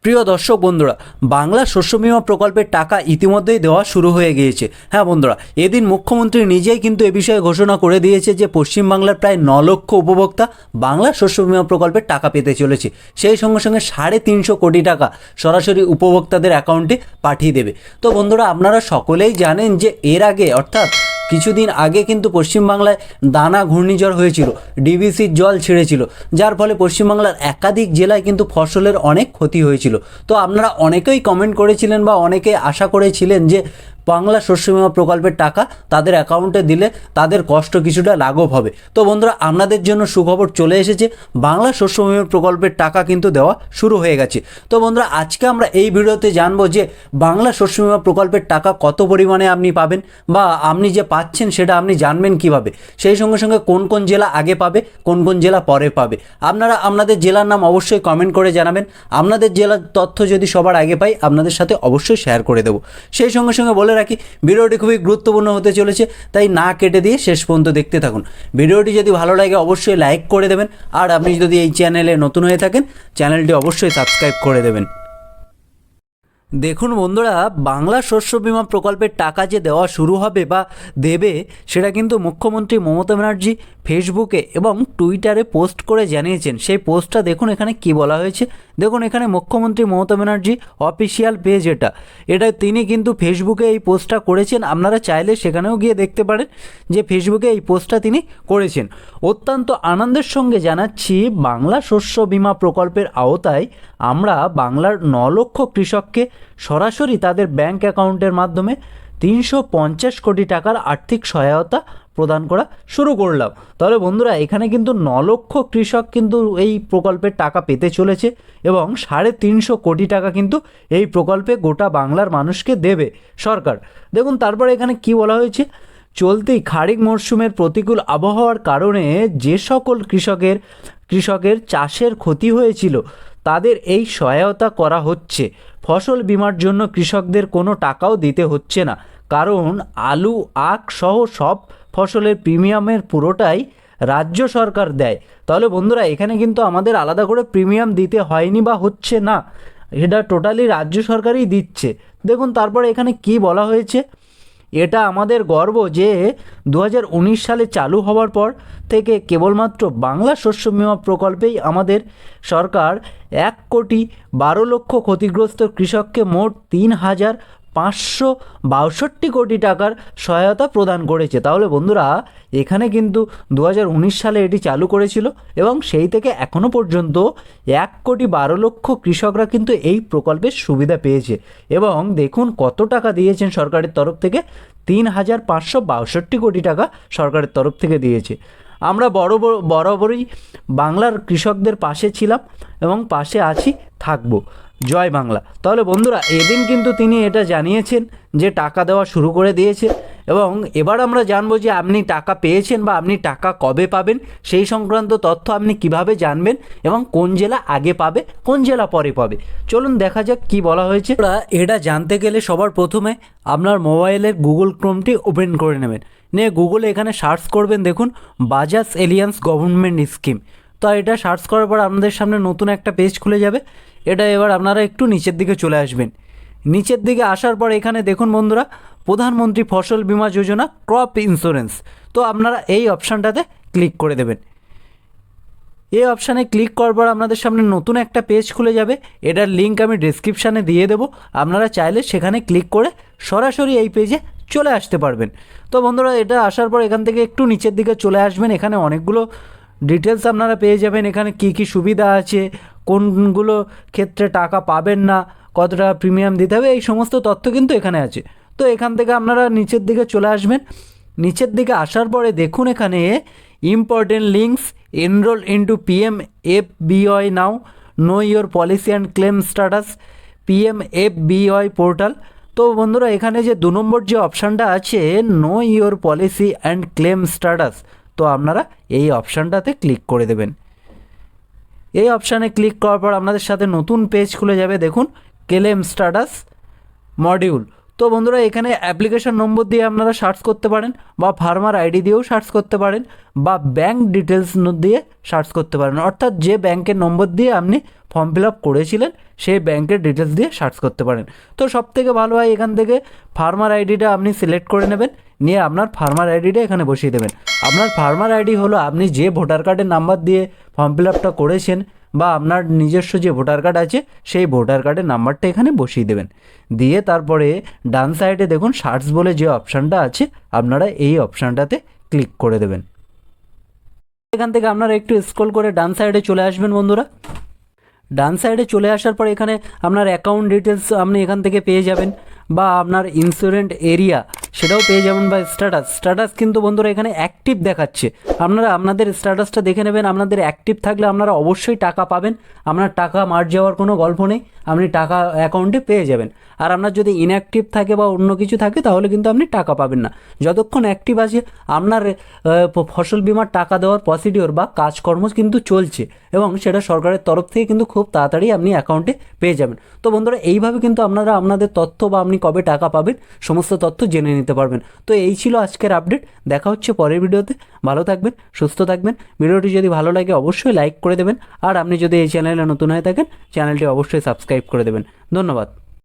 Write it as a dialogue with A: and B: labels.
A: প্রিয় দর্শক বন্ধুরা, বাংলা শস্য বিমা প্রকল্পের টাকা ইতিমধ্যেই দেওয়া শুরু হয়ে গিয়েছে। হ্যাঁ বন্ধুরা, এদিন মুখ্যমন্ত্রী নিজেই কিন্তু এ বিষয়ে ঘোষণা করে দিয়েছে যে পশ্চিমবাংলার প্রায় 9 লক্ষ উপভোক্তা বাংলা শস্য বিমা প্রকল্পের টাকা পেতে চলেছে। সেই সঙ্গে সঙ্গে 350 কোটি টাকা সরাসরি উপভোক্তাদের অ্যাকাউন্টে পাঠিয়ে দেবে। তো বন্ধুরা, আপনারা সকলেই জানেন যে এর আগে অর্থাৎ কিছুদিন আগে কিন্তু পশ্চিমবাংলায় দানা ঘূর্ণিঝড় হয়েছিল, ডিভিসির জল ছেড়েছিল, যার ফলে পশ্চিমবাংলার একাধিক জেলায় কিন্তু ফসলের অনেক ক্ষতি হয়েছিল। তো আপনারা অনেকেই কমেন্ট করেছিলেন বা অনেকেই আশা করেছিলেন যে বাংলা শস্য বিমা প্রকল্পের টাকা তাদের অ্যাকাউন্টে দিলে তাদের কষ্ট কিছুটা লাঘব হবে। তো বন্ধুরা, আপনাদের জন্য সুখবর চলে এসেছে, বাংলা শস্য বিমা প্রকল্পের টাকা কিন্তু দেওয়া শুরু হয়ে গেছে। তো বন্ধুরা, আজকে আমরা এই ভিডিওতে জানবো যে বাংলা শস্য বিমা প্রকল্পের টাকা কত পরিমাণে আপনি পাবেন, বা আপনি যে পাচ্ছেন সেটা আপনি জানবেন কিভাবে, সেই সঙ্গে সঙ্গে কোন কোন জেলা আগে পাবে, কোন কোন জেলা পরে পাবে। আপনারা আপনাদের জেলার নাম অবশ্যই কমেন্ট করে জানাবেন। আপনাদের জেলার তথ্য যদি সবার আগে পাই আপনাদের সাথে অবশ্যই শেয়ার করে দেবো। সেই সঙ্গে সঙ্গে বলে রাখি, ভিডিওটি খুবই গুরুত্বপূর্ণ হতে চলেছে, তাই না কেটে দিয়ে শেষ পর্যন্ত দেখতে থাকুন। ভিডিওটি যদি ভালো লাগে অবশ্যই লাইক করে দেবেন, আর আপনি যদি এই চ্যানেলে নতুন হয়ে থাকেন চ্যানেলটি অবশ্যই সাবস্ক্রাইব করে দেবেন। দেখুন বন্ধুরা, বাংলা শস্য বিমা প্রকল্পের টাকা যে দেওয়া শুরু হবে বা দেবে, সেটা কিন্তু মুখ্যমন্ত্রী মমতা ব্যানার্জি ফেসবুকে এবং টুইটারে পোস্ট করে জানিয়েছেন। সেই পোস্টটা দেখুন এখানে কি বলা হয়েছে। দেখুন এখানে মুখ্যমন্ত্রী মমতা ব্যানার্জি অফিসিয়াল পেজ, এটা তিনি কিন্তু ফেসবুকে এই পোস্টটা করেছেন। আপনারা চাইলে সেখানেও গিয়ে দেখতে পারেন যে ফেসবুকে এই পোস্টটা তিনি করেছেন। অত্যন্ত আনন্দের সঙ্গে জানাচ্ছি, বাংলা শস্য বিমা প্রকল্পের আওতায় আমরা বাংলার 9 লক্ষ কৃষককে সরাসরি তাদের ব্যাংক অ্যাকাউন্টের মাধ্যমে 350 কোটি টাকার আর্থিক সহায়তা প্রদান করা শুরু করলাম। তাহলে বন্ধুরা, এখানে কিন্তু 9 লক্ষ কৃষক কিন্তু এই প্রকল্পের টাকা পেতে চলেছে এবং 350 কোটি টাকা কিন্তু এই প্রকল্পে গোটা বাংলার মানুষকে দেবে সরকার। দেখুন তারপরে এখানে কি বলা হয়েছে, চলতি খারিফ মরশুমের প্রতিকূল আবহাওয়ার কারণে যে সকল কৃষকের চাষের ক্ষতি হয়েছিল তাদের এই সহায়তা করা হচ্ছে। ফসল বীমার জন্য কৃষকদের কোনো টাকাও দিতে হচ্ছে না, কারণ আলু, আখ সহ সব ফসলের প্রিমিয়ামের পুরোটাই রাজ্য সরকার দেয়। তাহলে বন্ধুরা, এখানে কিন্তু আমাদের আলাদা করে প্রিমিয়াম দিতে হয়নি বা হচ্ছে না, এটা টোটালি রাজ্য সরকারই দিচ্ছে। দেখুন তারপরে এখানে কি বলা হয়েছে, এটা আমাদের গর্ব যে 2019 সালে চালু হওয়ার পর থেকে কেবলমাত্র বাংলা শস্য বিমা প্রকল্পেই আমাদের সরকার 1,12,00,000 ক্ষতিগ্রস্ত কৃষককে মোট 3,562 কোটি টাকার সহায়তা প্রদান করেছে। তাহলে বন্ধুরা, এখানে কিন্তু 2019 সালে এটি চালু করেছিল এবং সেই থেকে এখনও পর্যন্ত 1,12,00,000 কৃষকরা কিন্তু এই প্রকল্পের সুবিধা পেয়েছে। এবং দেখুন কত টাকা দিয়েছেন সরকারের তরফ থেকে, 3,562 কোটি টাকা সরকারের তরফ থেকে দিয়েছে। আমরা বরাবরই বাংলার কৃষকদের পাশে ছিলাম এবং পাশে আছি, থাকবো। জয় বাংলা। তাহলে বন্ধুরা, এদিন কিন্তু তিনি এটা জানিয়েছেন যে টাকা দেওয়া শুরু করে দিয়েছে। এবং এবার আমরা জানবো যে আপনি টাকা পেয়েছেন বা আপনি টাকা কবে পাবেন, সেই সংক্রান্ত তথ্য আপনি কিভাবে জানবেন এবং কোন জেলা আগে পাবে, কোন জেলা পরে পাবে। চলুন দেখা যাক কি বলা হয়েছে। এটা জানতে গেলে সবার প্রথমে আপনার মোবাইলের গুগল ক্রোমটি ওপেন করে নেবেন, নিয়ে গুগলে এখানে সার্চ করবেন। দেখুন বাজাজ এলিয়ান্স গভর্নমেন্ট স্কিম। তো এটা সার্চ করার পর আপনাদের সামনে নতুন একটা পেজ খুলে যাবে। এটা এবার আপনারা একটু নিচের দিকে চলে আসবেন। নিচের দিকে আসার পর এখানে দেখুন বন্ধুরা, প্রধানমন্ত্রী ফসল বীমা যোজনা ক্রপ ইন্স্যুরেন্স। তো আপনারা এই অপশানটাতে ক্লিক করে দেবেন। এই অপশানে ক্লিক করার পর আপনাদের সামনে নতুন একটা পেজ খুলে যাবে। এটার লিঙ্ক আমি ডেসক্রিপশানে দিয়ে দেবো, আপনারা চাইলে সেখানে ক্লিক করে সরাসরি এই পেজে চলে আসতে পারবেন। তো বন্ধুরা, এটা আসার পর এখান থেকে একটু নিচের দিকে চলে আসবেন। এখানে অনেকগুলো ডিটেলস আপনারা পেয়ে যাবেন, এখানে কি কি সুবিধা আছে, কোনগুলো ক্ষেত্রে টাকা পাবেন না, কত টাকা প্রিমিয়াম দিতে হবে, এই সমস্ত তথ্য কিন্তু এখানে আছে। তো এখান থেকে আপনারা নিচের দিকে চলে আসবেন। নিচের দিকে আসার পরে দেখুন এখানে important links, enroll into PMFBY now, know your policy and claim status, PMFBY portal. তো বন্ধুরা, এখানে যে 2 নম্বর যে অপশানটা আছে, know your policy and claim status, তো আপনারা এই অপশানটাতে ক্লিক করে দেবেন। এই অপশানে ক্লিক করার পর আপনাদের সাথে নতুন পেজ খুলে যাবে। দেখুন ক্লেম স্ট্যাটাস মডিউল। তো বন্ধুরা, এখানে অ্যাপ্লিকেশন নম্বর দিয়ে আপনারা সার্চ করতে পারেন, বা ফার্মার আইডি দিয়েও সার্চ করতে পারেন, বা ব্যাঙ্ক ডিটেলস দিয়ে সার্চ করতে পারেন। অর্থাৎ যে ব্যাংকের নম্বর দিয়ে আপনি ফর্ম ফিল আপ করেছিলেন সেই ব্যাংকের ডিটেলস দিয়ে সার্চ করতে পারেন। তো সব থেকে ভালো হয় এখান থেকে ফার্মার আইডিটা আপনি সিলেক্ট করে নেবেন, নিয়ে আপনার ফার্মার আইডিটা এখানে বসিয়ে দেবেন। আপনার ফার্মার আইডি হলো আপনি যে ভোটার কার্ডের নাম্বার দিয়ে ফর্ম ফিল আপটা করেছেন বা আপনার নিজস্ব যে ভোটার কার্ড আছে সেই ভোটার কার্ডের নাম্বারটা এখানে বসিয়ে দেবেন। দিয়ে তারপরে ডান সাইডে দেখুন সার্চ বলে যে অপশানটা আছে, আপনারা এই অপশানটাতে ক্লিক করে দেবেন। এখান থেকে আপনারা একটু স্ক্রল করে ডান সাইডে চলে আসবেন বন্ধুরা। ডান সাইডে চলে আসার পর এখানে আপনার অ্যাকাউন্ট ডিটেলস আপনি এখান থেকে পেয়ে যাবেন, বা আপনার ইন্স্যুরেন্স এরিয়া সেটাও পেয়ে যাবেন, বা স্ট্যাটাস কিন্তু বন্ধুরা এখানে অ্যাক্টিভ দেখাচ্ছে। আপনারা আপনাদের স্ট্যাটাসটা দেখে নেবেন, আপনাদের অ্যাক্টিভ থাকলে আপনারা অবশ্যই টাকা পাবেন। আপনার টাকা মার যাওয়ার কোনো গল্প নেই, আপনি টাকা অ্যাকাউন্টে পেয়ে যাবেন। আর আপনার যদি ইনঅ্যাক্টিভ থাকে বা অন্য কিছু থাকে তাহলে কিন্তু আপনি টাকা পাবেন না। যতক্ষণ অ্যাক্টিভ আছে আপনার ফসল বিমার টাকা দেওয়ার প্রসিডিওর বা কাজকর্ম কিন্তু চলছে, এবং সেটা সরকারের তরফ থেকে কিন্তু খুব তাড়াতাড়ি আপনি অ্যাকাউন্টে পেয়ে যাবেন। তো বন্ধুরা এইভাবে কিন্তু আপনারা আপনাদের তথ্য বা আপনি কবে টাকা পাবেন সমস্ত তথ্য জেনে নিতে পারবেন। তো এই ছিল আজকের আপডেট, দেখা হচ্ছে পরের ভিডিওতে। ভালো থাকবেন, সুস্থ থাকবেন। ভিডিওটি যদি ভালো লাগে অবশ্যই লাইক করে দেবেন, আর আপনি যদি এই চ্যানেলে নতুন হয়ে থাকেন চ্যানেলটি অবশ্যই সাবস্ক্রাইব করে দেবেন। ধন্যবাদ।